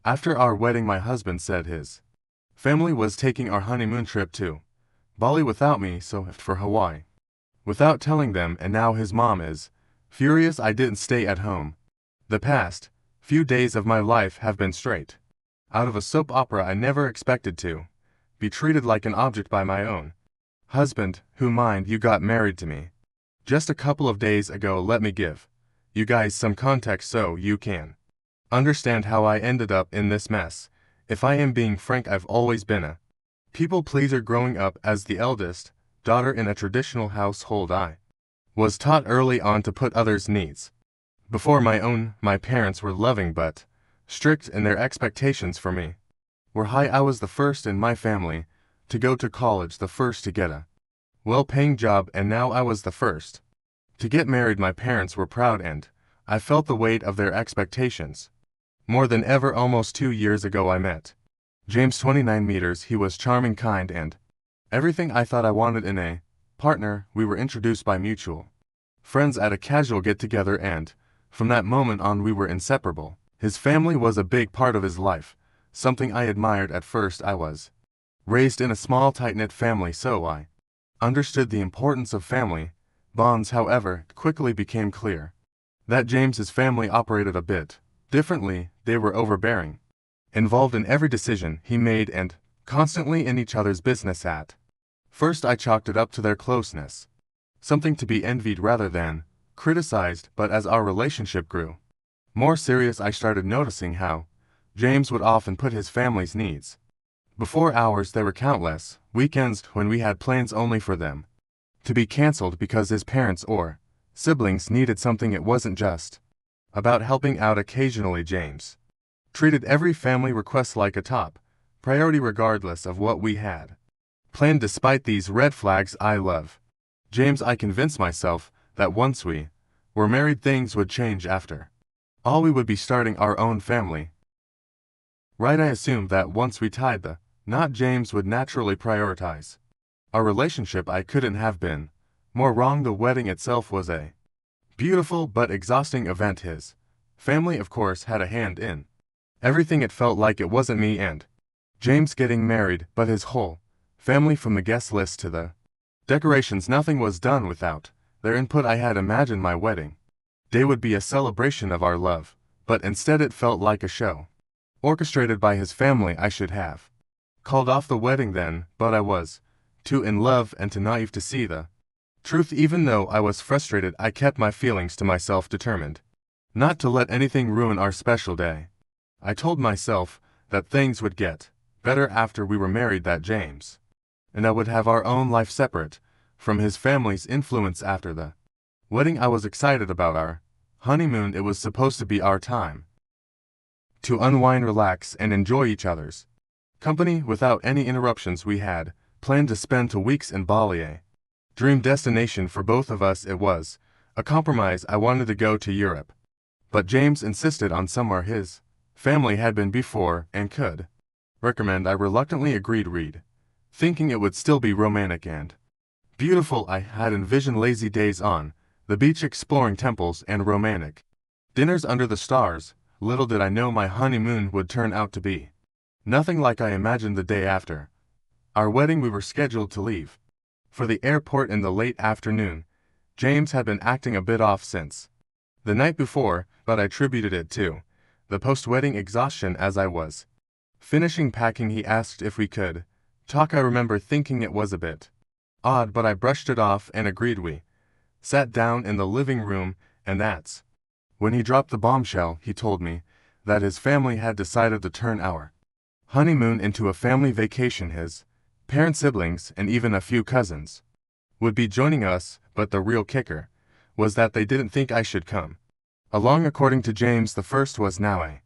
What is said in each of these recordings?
After our wedding, my husband said his family was taking our honeymoon trip to Bali without me, so left for Hawaii without telling them, and now his mom is furious I didn't stay at home. The past few days of my life have been straight out of a soap opera. I never expected to be treated like an object by my own husband, who, mind you, got married to me just a couple of days ago. Let me give you guys some context so you can understand how I ended up in this mess. If I am being frank, I've always been a people pleaser growing up as the eldest daughter in a traditional household. I was taught early on to put others' needs before my own. My parents were loving but strict, and their expectations for me were high. I was the first in my family to go to college, the first to get a well-paying job, and now I was the first to get married. My parents were proud, and I felt the weight of their expectations more than ever. Almost 2 years ago I met James, 29 meters. He was charming, kind, and everything I thought I wanted in a partner. We were introduced by mutual friends at a casual get-together, and from that moment on we were inseparable. His family was a big part of his life, something I admired at first. I was raised in a small, tight-knit family, so I understood the importance of family bonds. However, it quickly became clear that James's family operated a bit differently. They were overbearing, involved in every decision he made, and constantly in each other's business. At first I chalked it up to their closeness, something to be envied rather than criticized, but as our relationship grew more serious, I started noticing how James would often put his family's needs before ours. There were countless weekends when we had plans only for them to be canceled because his parents or siblings needed something. It wasn't just about helping out occasionally. James treated every family request like a top priority regardless of what we had planned. Despite these red flags, I love James. I convinced myself that once we were married things would change. After all, we would be starting our own family. Right, I assumed that once we tied the knot, James would naturally prioritize our relationship. I couldn't have been more wrong. The wedding itself was a beautiful but exhausting event. His family, of course, had a hand in everything. It felt like it wasn't me and James getting married, but his whole family, from the guest list to the decorations. Nothing was done without their input. I had imagined my wedding day would be a celebration of our love, but instead it felt like a show orchestrated by his family. I should have called off the wedding then, but I was too in love and too naive to see the truth. Even though I was frustrated, I kept my feelings to myself, determined not to let anything ruin our special day. I told myself that things would get better after we were married, that James and I would have our own life separate from his family's influence. After the wedding, I was excited about our honeymoon. It was supposed to be our time to unwind, relax, and enjoy each other's company without any interruptions. We had planned to spend 2 weeks in Bali, a dream destination for both of us. It was a compromise. I wanted to go to Europe, but James insisted on somewhere his family had been before and could recommend. I reluctantly agreed, thinking it would still be romantic and beautiful. I had envisioned lazy days on the beach, exploring temples and romantic dinners under the stars. Little did I know my honeymoon would turn out to be nothing like I imagined. The day after our wedding, we were scheduled to leave for the airport in the late afternoon. James had been acting a bit off since the night before, but I attributed it to the post-wedding exhaustion. As I was finishing packing, he asked if we could talk. I remember thinking it was a bit odd, but I brushed it off and agreed. We sat down in the living room, and that's when he dropped the bombshell. He told me that his family had decided to turn our honeymoon into a family vacation. His parents, siblings, and even a few cousins would be joining us, but the real kicker was that they didn't think I should come along. According to James, the first was now a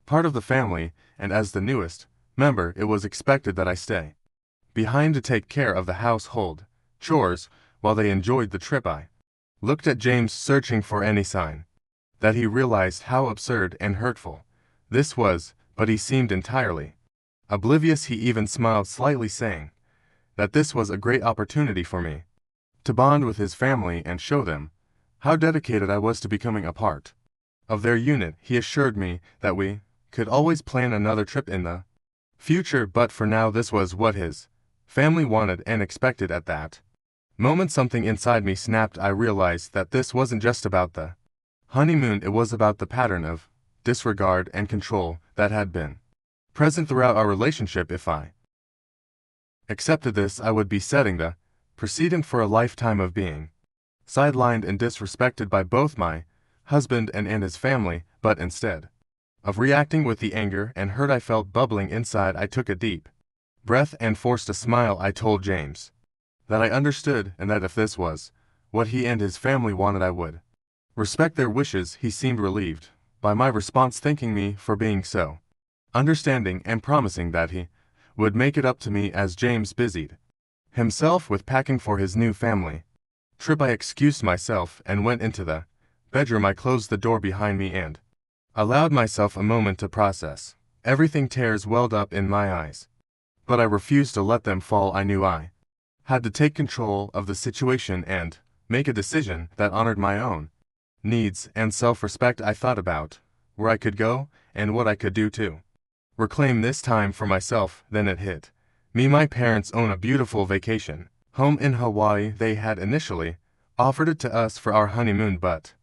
part of the family, and as the newest member, it was expected that I stay behind to take care of the household chores while they enjoyed the trip. I looked at James, searching for any sign that he realized how absurd and hurtful this was, but he seemed entirely oblivious. He even smiled slightly, saying that this was a great opportunity for me to bond with his family and show them how dedicated I was to becoming a part of their unit. He assured me that we could always plan another trip in the future, but for now this was what his family wanted and expected at that moment. Something inside me snapped. I realized that this wasn't just about the honeymoon, it was about the pattern of disregard and control that had been present throughout our relationship. If I accepted this, I would be setting the precedent for a lifetime of being sidelined and disrespected by both my husband and his family. But instead of reacting with the anger and hurt I felt bubbling inside, I took a deep breath and forced a smile. I told James that I understood and that if this was what he and his family wanted, I would respect their wishes. He seemed relieved by my response, thanking me for being so understanding and promising that he would make it up to me. As James busied himself with packing for his new family trip, I excused myself and went into the bedroom. I closed the door behind me and allowed myself a moment to process everything. Tears welled up in my eyes, but I refused to let them fall. I knew I had to take control of the situation and make a decision that honored my own needs and self-respect. I thought about where I could go and what I could do to reclaim this time for myself. Then it hit me. My parents own a beautiful vacation home in Hawaii. They had initially offered it to us for our honeymoon, but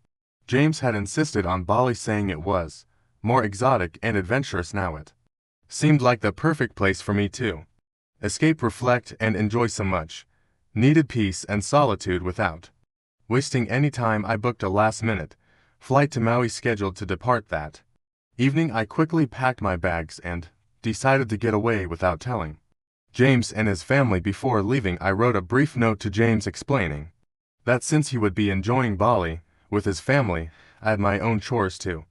James had insisted on Bali, saying it was more exotic and adventurous. Now it seemed like the perfect place for me to escape, reflect, and enjoy some much needed peace and solitude. Without wasting any time, I booked a last-minute flight to Maui scheduled to depart that evening. I quickly packed my bags and decided to get away without telling James and his family. Before leaving, I wrote a brief note to James explaining that since he would be enjoying Bali with his family, I had my own chores to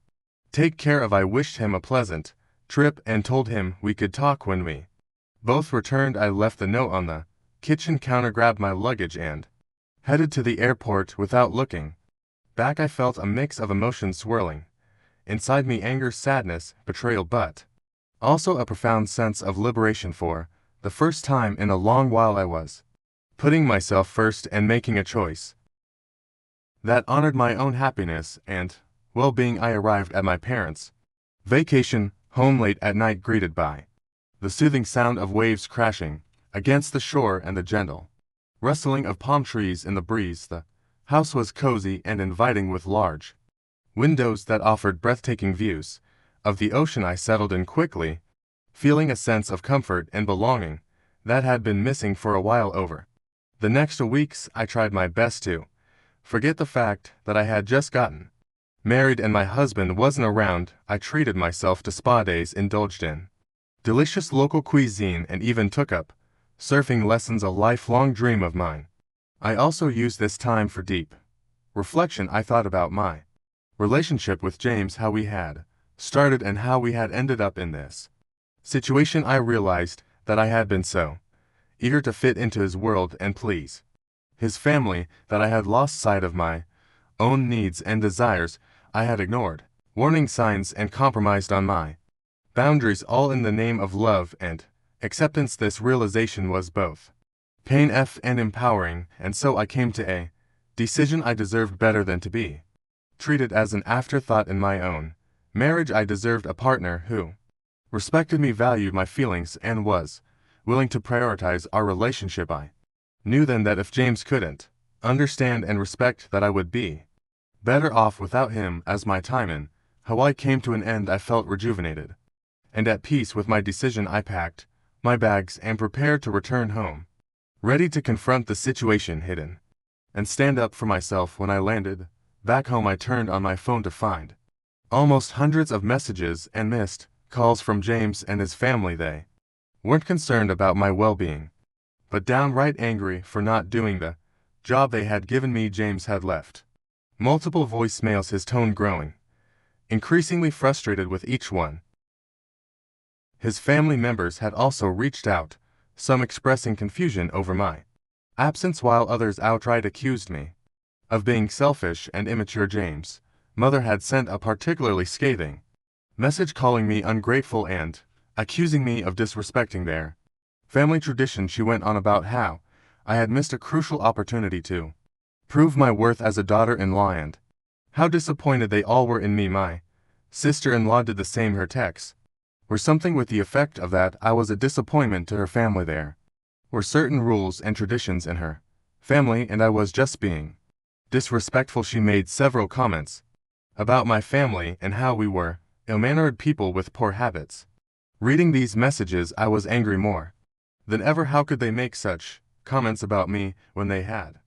take care of. I wished him a pleasant trip and told him we could talk when we both returned. I left the note on the kitchen counter, grabbed my luggage, and headed to the airport. Without looking back, I felt a mix of emotions swirling inside me: anger, sadness, betrayal, but also a profound sense of liberation. For the first time in a long while, I was putting myself first and making a choice that honored my own happiness and well-being. I arrived at my parents' vacation home late at night, greeted by the soothing sound of waves crashing against the shore and the gentle rustling of palm trees in the breeze. The house was cozy and inviting, with large windows that offered breathtaking views of the ocean. I settled in quickly, feeling a sense of comfort and belonging that had been missing for a while. Over the next weeks, I tried my best to forget the fact that I had just gotten married and my husband wasn't around. I treated myself to spa days, indulged in delicious local cuisine, and even took up surfing lessons, a lifelong dream of mine. I also used this time for deep reflection. I thought about my relationship with James, how we had started and how we had ended up in this situation. I realized that I had been so eager to fit into his world and please his family that I had lost sight of my own needs and desires. I had ignored warning signs and compromised on my boundaries, all in the name of love and acceptance. This realization was both painful and empowering, and so I came to a decision: I deserved better than to be treated as an afterthought in my own marriage. I deserved a partner who respected me, valued my feelings, and was willing to prioritize our relationship. I knew then that if James couldn't understand and respect, that I would be better off without him. As my time in Hawaii came to an end, I felt rejuvenated and at peace with my decision. I packed my bags and prepared to return home, ready to confront the situation hidden and stand up for myself. When I landed back home, I turned on my phone to find almost hundreds of messages and missed calls from James and his family. They weren't concerned about my well-being, but downright angry for not doing the job they had given me. James had left multiple voicemails, his tone growing increasingly frustrated with each one. His family members had also reached out, some expressing confusion over my absence, while others outright accused me of being selfish and immature. James' mother had sent a particularly scathing message, calling me ungrateful and accusing me of disrespecting their family tradition. She went on about how I had missed a crucial opportunity to prove my worth as a daughter-in-law and how disappointed they all were in me. My Sister-in-law did the same. Her texts were something with the effect of that I was a disappointment to her family. There were certain rules and traditions in her family and I was just being disrespectful. She made several comments about my family and how we were ill-mannered people with poor habits. Reading these messages, I was angry more than ever. How could they make such comments about me when they had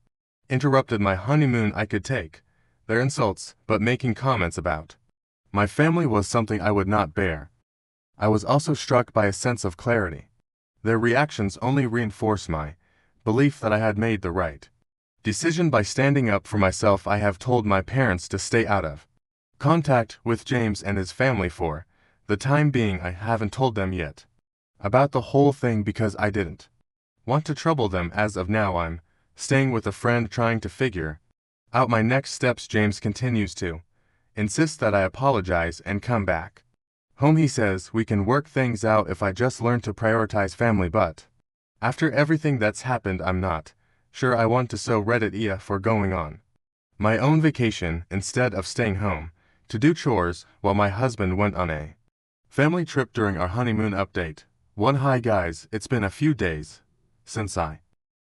interrupted my honeymoon? I could take their insults, but making comments about my family was something I would not bear. I was also struck by a sense of clarity. Their reactions only reinforced my belief that I had made the right decision by standing up for myself. I have told my parents to stay out of contact with James and his family for the time being. I haven't told them yet about the whole thing because I didn't want to trouble them. As of now, I'm staying with a friend trying to figure out my next steps. James continues to insist that I apologize and come back home. He says we can work things out if I just learn to prioritize family, but after everything that's happened, I'm not sure I want to so Reddit for going on my own vacation instead of staying home to do chores while my husband went on a family trip during our honeymoon. Update 1. Hi guys, it's been a few days since I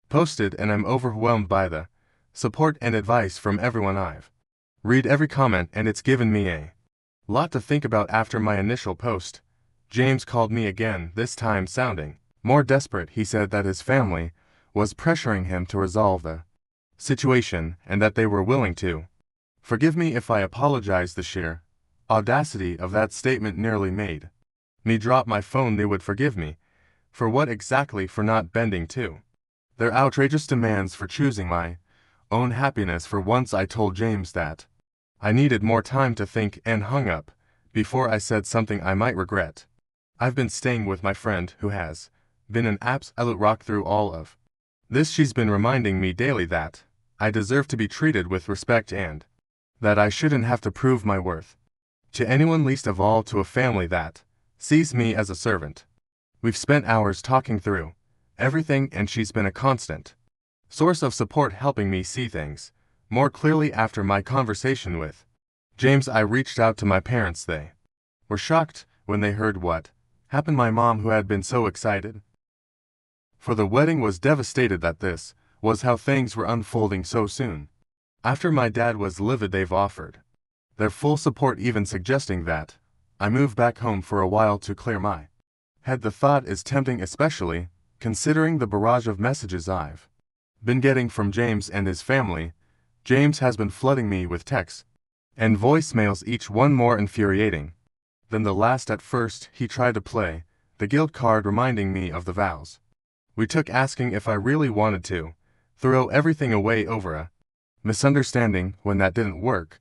posted and I'm overwhelmed by the support and advice from everyone. I've read every comment and it's given me a lot to think about. After my initial post, James called me again, this time sounding more desperate. He said that his family was pressuring him to resolve the situation and that they were willing to forgive me if I apologized. The sheer audacity of that statement nearly made me drop my phone. They would forgive me for what exactly? For not bending to their outrageous demands, for choosing my own happiness. For once I told James that I needed more time to think and hung up before I said something I might regret. I've been staying with my friend who has been an absolute rock through all of this. She's been reminding me daily that I deserve to be treated with respect and that I shouldn't have to prove my worth to anyone, least of all to a family that sees me as a servant. We've spent hours talking through everything and she's been a constant source of support, helping me see things more clearly. After my conversation with James, I reached out to my parents. They were shocked when they heard what happened. My mom, who had been so excited for the wedding, was devastated that this was how things were unfolding so soon after. My dad was livid. They've offered their full support, even suggesting that I move back home for a while to clear my head. The thought is tempting, especially considering the barrage of messages I've been getting from James and his family. James has been flooding me with texts and voicemails, each one more infuriating than the last. At first, he tried to play the guilt card, reminding me of the vows we took, asking if I really wanted to throw everything away over a misunderstanding. When that didn't work,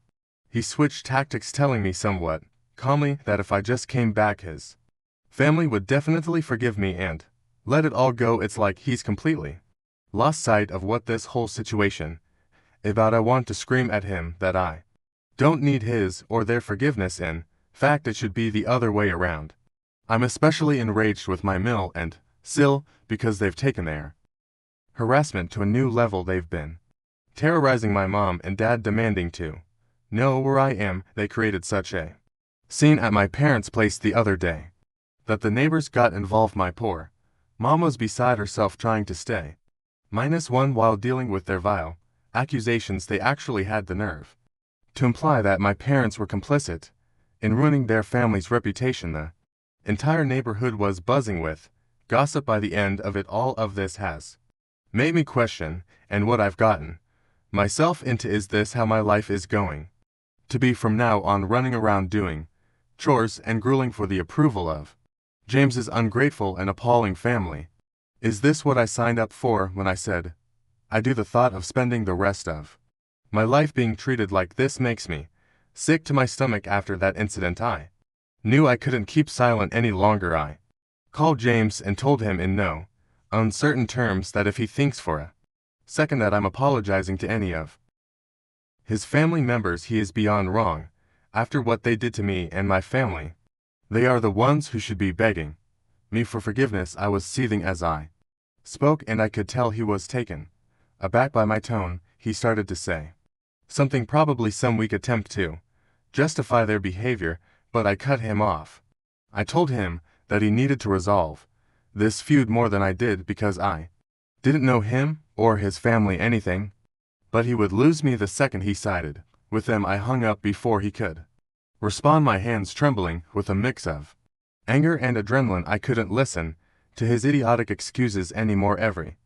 he switched tactics, telling me somewhat calmly that if I just came back, his family would definitely forgive me and let it all go. It's like he's completely lost sight of what this whole situation about. I want to scream at him that I don't need his or their forgiveness. In fact, it should be the other way around. I'm especially enraged with my Mill and Sil because they've taken their harassment to a new level. They've been terrorizing my mom and dad, demanding to know where I am. They created such a scene at my parents' place the other day that the neighbors got involved. My poor mom was beside herself, trying to stay -1 while dealing with their vile accusations. They actually had the nerve to imply that my parents were complicit in ruining their family's reputation. The entire neighborhood was buzzing with gossip. By the end of it, all of this has made me question and what I've gotten myself into. Is this how my life is going to be from now on, running around doing chores and grueling for the approval of James's ungrateful and appalling family? Is this what I signed up for when I said I do? The thought of spending the rest of my life being treated like this makes me sick to my stomach. After that incident, I knew I couldn't keep silent any longer. I called James and told him in no uncertain terms that if he thinks for a second that I'm apologizing to any of his family members, he is beyond wrong. After what they did to me and my family, they are the ones who should be begging me for forgiveness. I was seething as I spoke, and I could tell he was taken aback by my tone. He started to say something, probably some weak attempt to justify their behavior, but I cut him off. I told him that he needed to resolve this feud more than I did because I didn't know him or his family anything, but he would lose me the second he sided with them. I hung up before he could respond, my hands trembling with a mix of anger and adrenaline. I couldn't listen to his idiotic excuses anymore. Every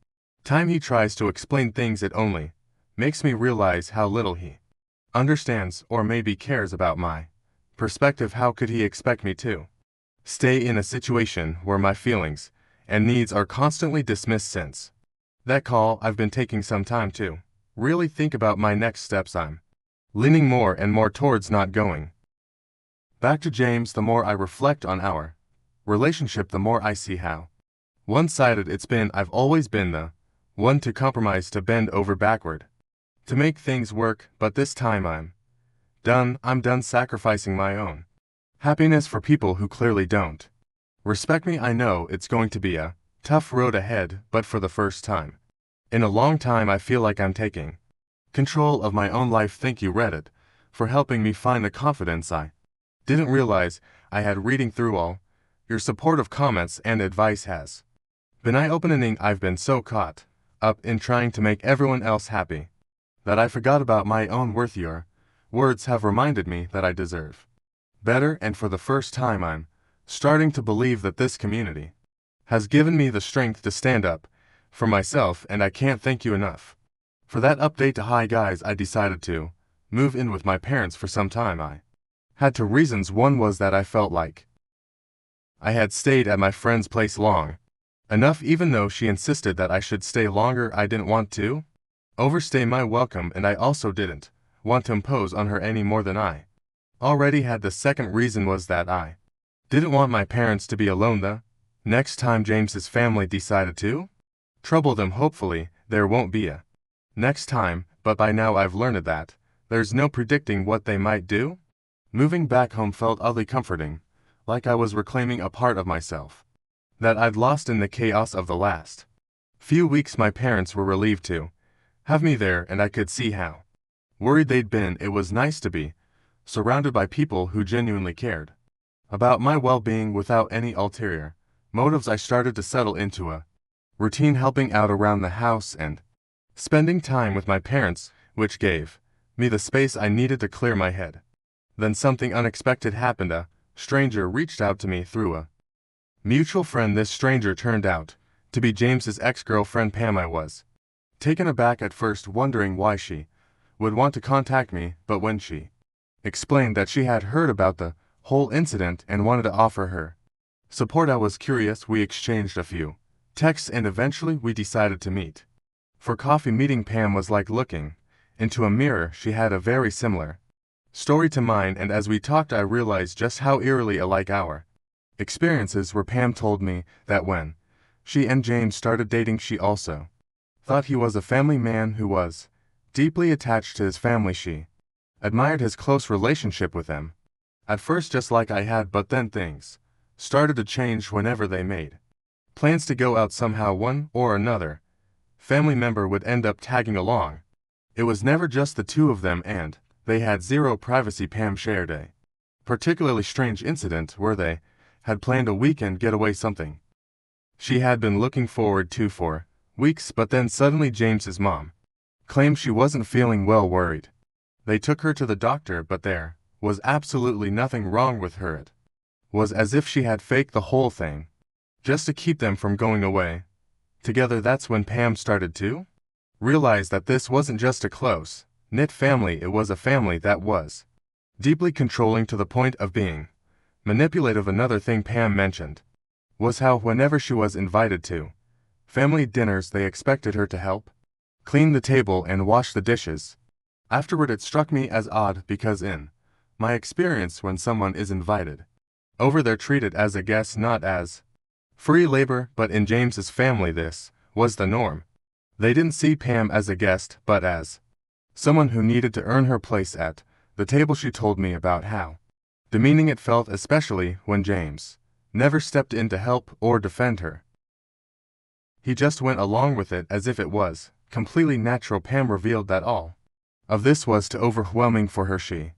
time he tries to explain things, it only makes me realize how little he understands or maybe cares about my perspective. How could he expect me to stay in a situation where my feelings and needs are constantly dismissed? Since that call, I've been taking some time to really think about my next steps. I'm leaning more and more towards not going back to James. The more I reflect on our relationship, the more I see how one-sided it's been. I've always been the one to compromise, to bend over backward to make things work, but this time I'm done. I'm done sacrificing my own happiness for people who clearly don't respect me. I know it's going to be a tough road ahead, but for the first time in a long time, I feel like I'm taking control of my own life. Thank you, Reddit, for helping me find the confidence I didn't realize I had. Reading through all your supportive comments and advice has been eye-opening. I've been so caught up in trying to make everyone else happy that I forgot about my own worth. Your words have reminded me that I deserve better, and for the first time I'm starting to believe that this community has given me the strength to stand up for myself, and I can't thank you enough for that update. Hi guys, I decided to move in with my parents for some time. I had two reasons. One was that I felt like I had stayed at my friend's place long enough, even though she insisted that I should stay longer. I didn't want to overstay my welcome, and I also didn't want to impose on her any more than I already had. The second reason was that I didn't want my parents to be alone the next time James's family decided to trouble them. Hopefully, there won't be a next time, but by now I've learned that there's no predicting what they might do. Moving back home felt oddly comforting, like I was reclaiming a part of myself that I'd lost in the chaos of the last few weeks. My parents were relieved to have me there, and I could see how worried they'd been. It was nice to be surrounded by people who genuinely cared about my well-being without any ulterior motives. I started to settle into a routine, helping out around the house and spending time with my parents, which gave me the space I needed to clear my head. Then something unexpected happened. A stranger reached out to me through a mutual friend. This stranger turned out to be James's ex-girlfriend, Pam. I was taken aback at first, wondering why she would want to contact me, but when she explained that she had heard about the whole incident and wanted to offer her support, I was curious. We exchanged a few texts, and eventually we decided to meet for coffee. Meeting Pam was like looking into a mirror. She had a very similar story to mine, and as we talked I realized just how eerily alike our experiences were. Pam told me that when she and James started dating, she also thought he was a family man who was deeply attached to his family. She admired his close relationship with them at first, just like I had, but then things started to change. Whenever they made plans to go out, somehow one or another family member would end up tagging along. It was never just the two of them, and they had zero privacy. Pam shared a particularly strange incident where they had planned a weekend getaway, something she had been looking forward to for weeks, but then suddenly James's mom claimed she wasn't feeling well. Worried, they took her to the doctor, but there was absolutely nothing wrong with her. It was as if she had faked the whole thing just to keep them from going away together. That's when Pam started to realize that this wasn't just a close-knit family, it was a family that was deeply controlling to the point of being manipulative. Another thing Pam mentioned was how whenever she was invited to family dinners, they expected her to help clean the table and wash the dishes. Afterward, it struck me as odd because in my experience, when someone is invited over, they're treated as a guest, not as free labor, but in James's family this was the norm. They didn't see Pam as a guest, but as someone who needed to earn her place at the table. She told me about how demeaning it felt, especially when James never stepped in to help or defend her. He just went along with it as if it was completely natural. Pam revealed that all of this was too overwhelming for her. She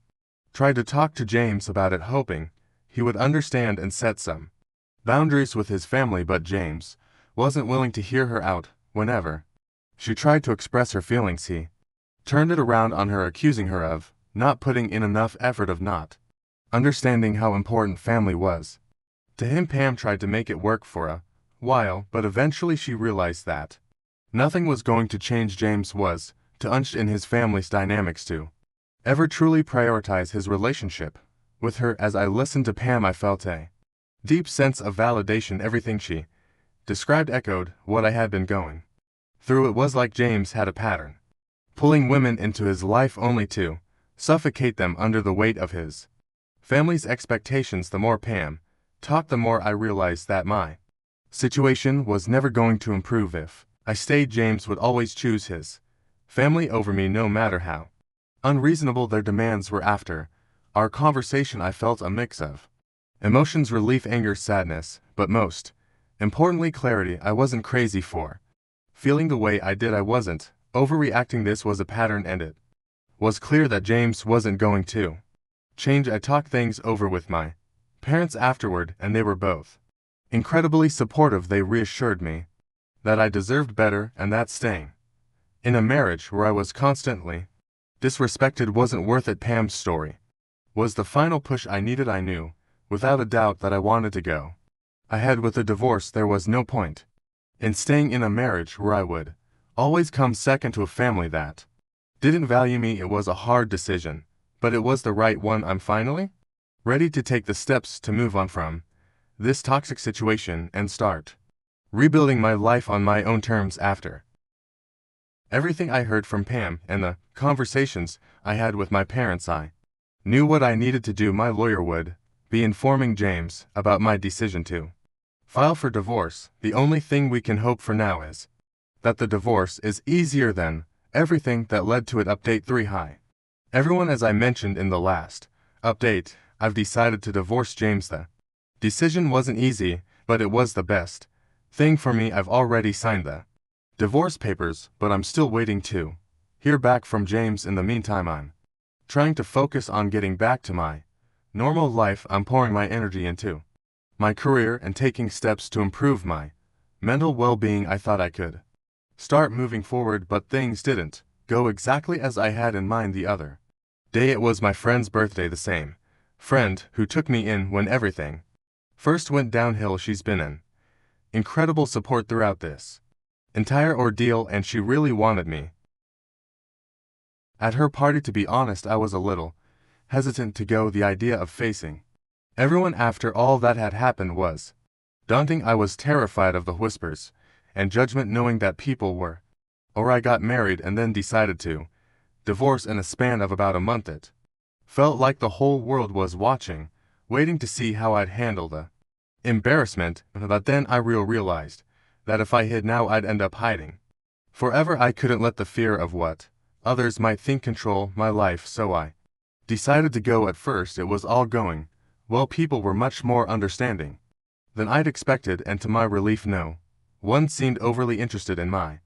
tried to talk to James about it, hoping he would understand and set some boundaries with his family, but James wasn't willing to hear her out. Whenever she tried to express her feelings, he turned it around on her, accusing her of not putting in enough effort, of not understanding how important family was to him. Pam tried to make it work for a while, but eventually she realized that nothing was going to change. James was too entrenched in his family's dynamics to ever truly prioritize his relationship with her. As I listened to Pam, I felt a deep sense of validation. Everything she described echoed what I had been going through. It was like James had a pattern, pulling women into his life only to suffocate them under the weight of his family's expectations. The more Pam talked, the more I realized that my situation was never going to improve. If I stayed, James would always choose his family over me, no matter how unreasonable their demands were. After our conversation, I felt a mix of emotions: relief, anger, sadness, but most importantly, clarity. I wasn't crazy for feeling the way I did. I wasn't overreacting. This was a pattern, and it was clear that James wasn't going to change. I talked things over with my parents afterward, and they were both incredibly supportive. They reassured me that I deserved better and that staying in a marriage where I was constantly disrespected wasn't worth it. Pam's story was the final push I needed. I knew without a doubt that I wanted to go ahead with a divorce. There was no point in staying in a marriage where I would always come second to a family that didn't value me. It was a hard decision, but it was the right one. I'm finally ready to take the steps to move on from this toxic situation and start rebuilding my life on my own terms. After everything I heard from Pam and the conversations I had with my parents, I knew what I needed to do. My lawyer would be informing James about my decision to file for divorce. The only thing we can hope for now is that the divorce is easier than everything that led to it. Update 3. Hi everyone, as I mentioned in the last update, I've decided to divorce James. The decision wasn't easy, but it was the best thing for me. I've already signed the divorce papers, but I'm still waiting to hear back from James. In the meantime, I'm trying to focus on getting back to my normal life. I'm pouring my energy into my career and taking steps to improve my mental well-being. I thought I could start moving forward, but things didn't go exactly as I had in mind. The other day, it was my friend's birthday, the same friend who took me in when everything first went downhill. She's been an incredible support throughout this entire ordeal, and she really wanted me at her party. To be honest, I was a little hesitant to go. The idea of facing everyone after all that had happened was daunting. I was terrified of the whispers and judgment, knowing that people were, or I got married and then decided to divorce in a span of about a month. It felt like the whole world was watching, waiting to see how I'd handle the embarrassment. But then I realized that if I hid now, I'd end up hiding forever. I couldn't let the fear of what others might think control my life, so I decided to go. At first, it was all going well. People were much more understanding than I'd expected, and to my relief, no one seemed overly interested in my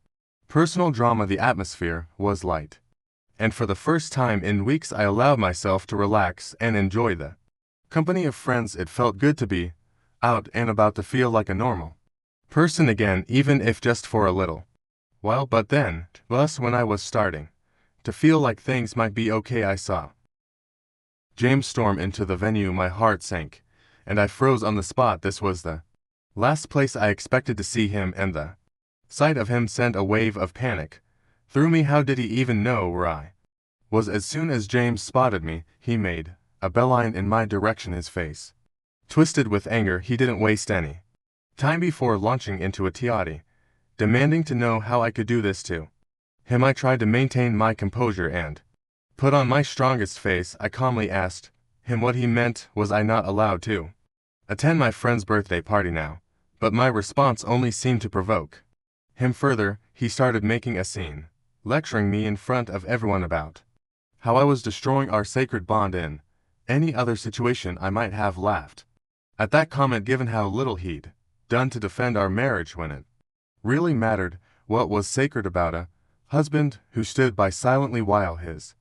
personal drama. The atmosphere was light, and for the first time in weeks, I allowed myself to relax and enjoy the company of friends. It felt good to be out and about, to feel like a normal person again, even if just for a little while. But then, when I was starting to feel like things might be okay, I saw James storm into the venue. My heart sank, and I froze on the spot. This was the last place I expected to see him, and the sight of him sent a wave of panic through me. How did he even know where I was? As soon as James spotted me, he made a beeline in my direction, his face twisted with anger. He didn't waste any time before launching into a tirade, demanding to know how I could do this to him. I tried to maintain my composure and put on my strongest face. I calmly asked him what he meant. Was I not allowed to attend my friend's birthday party now? But my response only seemed to provoke him further. He started making a scene, lecturing me in front of everyone about how I was destroying our sacred bond. In any other situation, I might have laughed at that comment, given how little he'd done to defend our marriage when it really mattered. What was sacred about a husband who stood by silently while his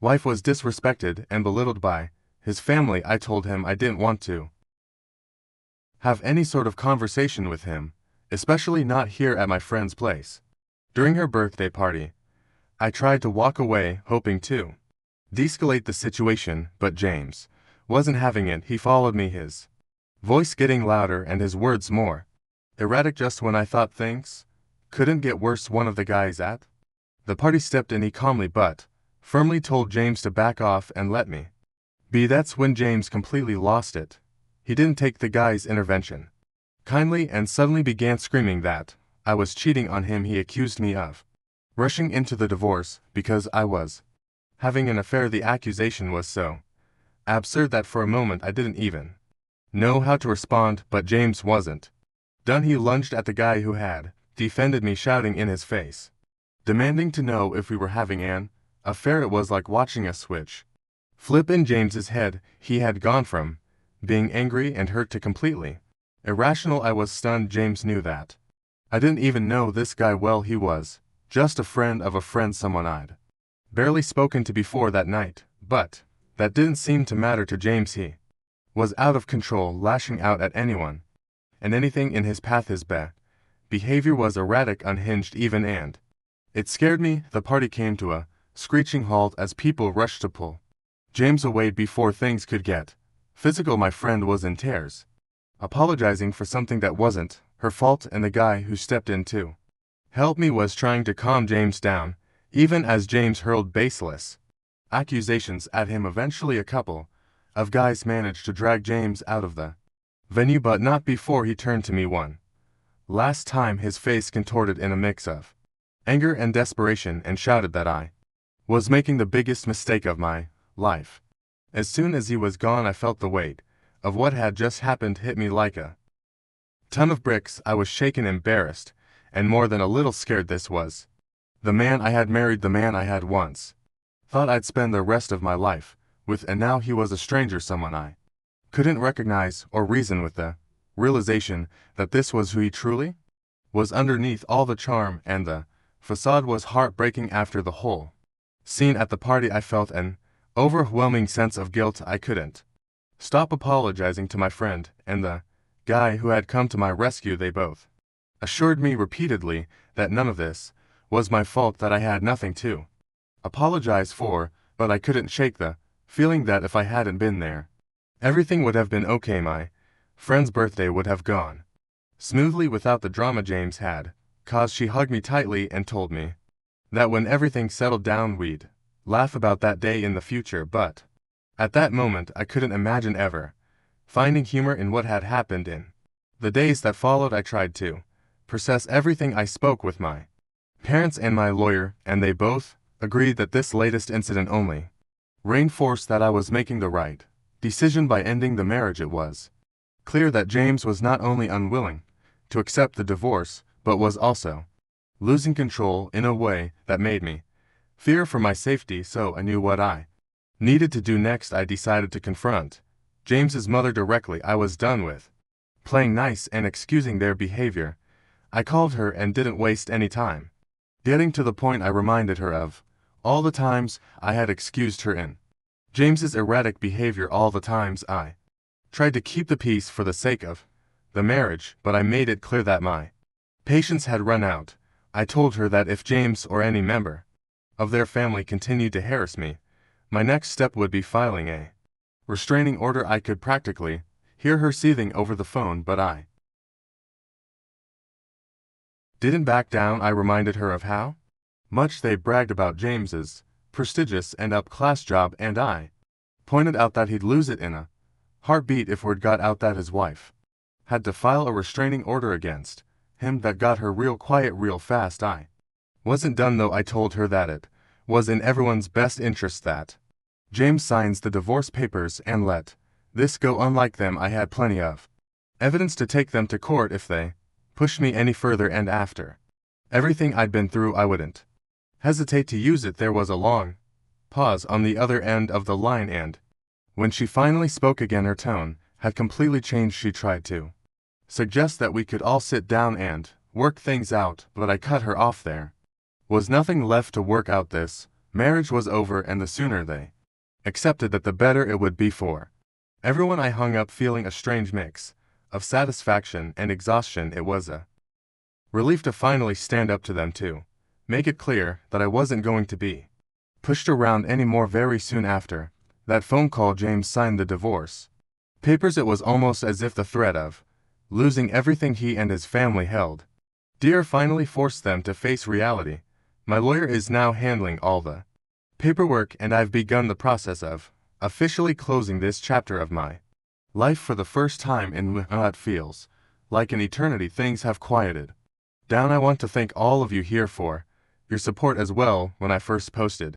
wife was disrespected and belittled by his family. I told him I didn't want to have any sort of conversation with him, especially not here at my friend's place. During her birthday party, I tried to walk away, hoping to de-escalate the situation, but James wasn't having it. He followed me, his voice getting louder and his words more erratic. Just when I thought things couldn't get worse, one of the guys at the party stepped in. He calmly but firmly told James to back off and let me be. That's when James completely lost it. He didn't take the guy's intervention kindly and suddenly began screaming that I was cheating on him. He accused me of rushing into the divorce because I was having an affair. The accusation was so absurd that for a moment I didn't even know how to respond, but James wasn't done. He lunged at the guy who had defended me, shouting in his face, demanding to know if we were having an affair. It was like watching a switch flip in James's head. He had gone from being angry and hurt to completely irrational. I was stunned. James knew that I didn't even know this guy well. He was just a friend of a friend, someone I'd barely spoken to before that night, but that didn't seem to matter to James. He was out of control, lashing out at anyone and anything in his path. His behavior was erratic, unhinged even, and it scared me. The party came to a screeching halt as people rushed to pull James away before things could get physical. My friend was in tears, apologizing for something that wasn't her fault, and the guy who stepped in to help me was trying to calm James down, even as James hurled baseless accusations at him. Eventually, a couple of guys managed to drag James out of the venue, but not before he turned to me one last time, his face contorted in a mix of anger and desperation, and shouted that I was making the biggest mistake of my life. As soon as he was gone, I felt the weight of what had just happened hit me like a ton of bricks. I was shaken, embarrassed, and more than a little scared. This was the man I had married, the man I had once thought I'd spend the rest of my life with, and now he was a stranger, someone I couldn't recognize or reason with. The realization that this was who he truly was underneath all the charm and the facade was heartbreaking. After the whole scene at the party, I felt an overwhelming sense of guilt. I couldn't stop apologizing to my friend and the guy who had come to my rescue. They both assured me repeatedly that none of this was my fault, that I had nothing to apologize for, but I couldn't shake the feeling that if I hadn't been there, everything would have been okay. My friend's birthday would have gone smoothly without the drama James had caused. She hugged me tightly and told me that when everything settled down, we'd laugh about that day in the future. But at that moment, I couldn't imagine ever finding humor in what had happened. In the days that followed, I tried to process everything. I spoke with my parents and my lawyer, and they both agreed that this latest incident only reinforced that I was making the right decision by ending the marriage. It was clear that James was not only unwilling to accept the divorce, but was also losing control in a way that made me fear for my safety. So I knew what I needed to do next. I decided to confront James's mother directly. I was done with playing nice and excusing their behavior. I called her and didn't waste any time getting to the point. I reminded her of all the times I had excused her in James's erratic behavior, all the times I tried to keep the peace for the sake of the marriage, but I made it clear that my patience had run out. I told her that if James or any member of their family continued to harass me, my next step would be filing a restraining order. I could practically hear her seething over the phone, but I didn't back down. I reminded her of how much they bragged about James's prestigious and up-class job, and I pointed out that he'd lose it in a heartbeat if word got out that his wife had to file a restraining order against him. That got her real quiet real fast. I wasn't done though. I told her that it was in everyone's best interest that James signs the divorce papers and let this go. Unlike them, I had plenty of evidence to take them to court if they pushed me any further, and after everything I'd been through, I wouldn't hesitate to use it. There was a long pause on the other end of the line, and when she finally spoke again, her tone had completely changed. She tried to suggest that we could all sit down and work things out, but I cut her off. There was nothing left to work out. This marriage was over, and the sooner they accepted that the better it would be for everyone. I hung up feeling a strange mix of satisfaction and exhaustion. It was a relief to finally stand up to them too, make it clear that I wasn't going to be pushed around anymore. Very soon after that phone call, James signed the divorce papers. It was almost as if the threat of losing everything he and his family held dear finally forced them to face reality. My lawyer is now handling all the paperwork, and I've begun the process of officially closing this chapter of my life for the first time in it feels like an eternity. Things have quieted down. I want to thank all of you here for your support as well. When I first posted